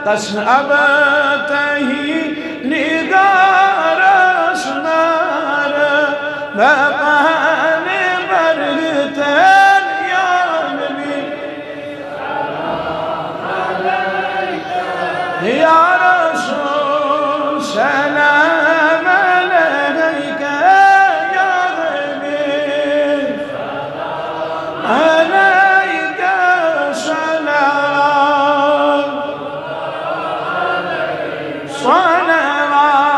تسأبته نگار اسمار مبان برگتن یا نبی یا رسول سلام علیک یا نبی علیک سلام صلواتنا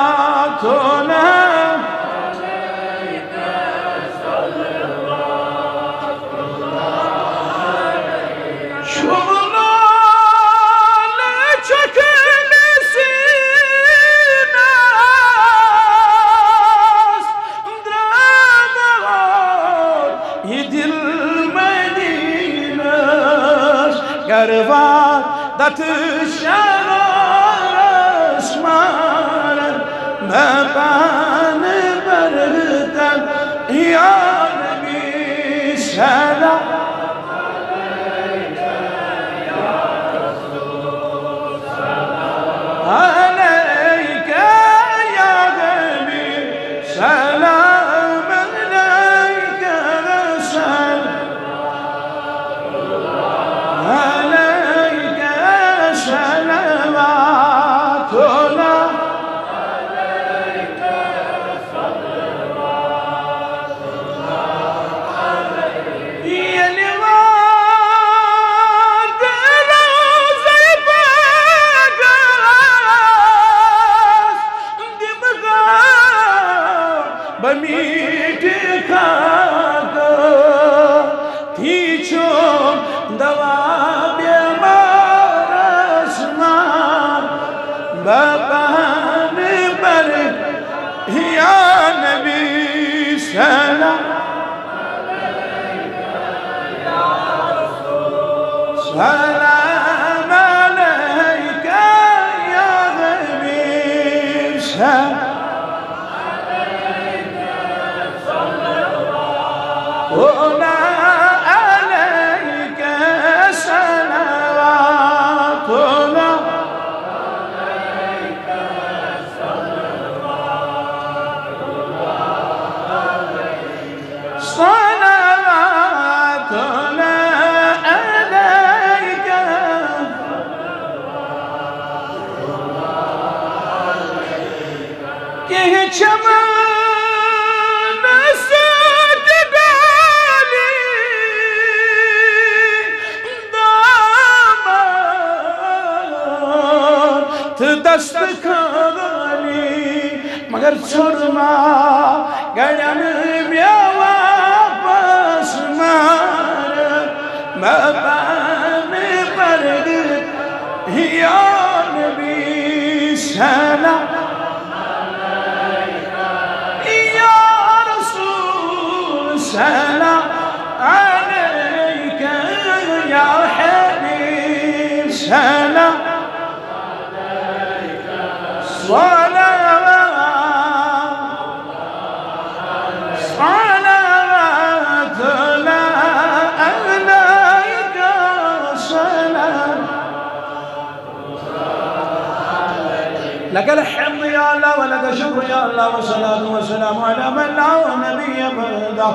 Garvan datışan asman meban berden ya Nebi selam aleyke ya Resul selam aleyke ya Nebi selam aleyke selam بابان برد يا نبي سلام عليك يا رسول سلام عليك يا نبي سلام عليك صلى الله عليك صلواتنا صلواتنا عليك كه چمن سد ڈالی دامت دست کھالی مگر چھوڑنا گڑن بیا واپس مار مبان برد یا نبی سلام یا رسول سلام عليك يا حبيب سلام عليك صلواتنا عليك سلام لك الحمد يا الله ولك الشكر يا الله والصلاة والسلام على من لا نبي بعده.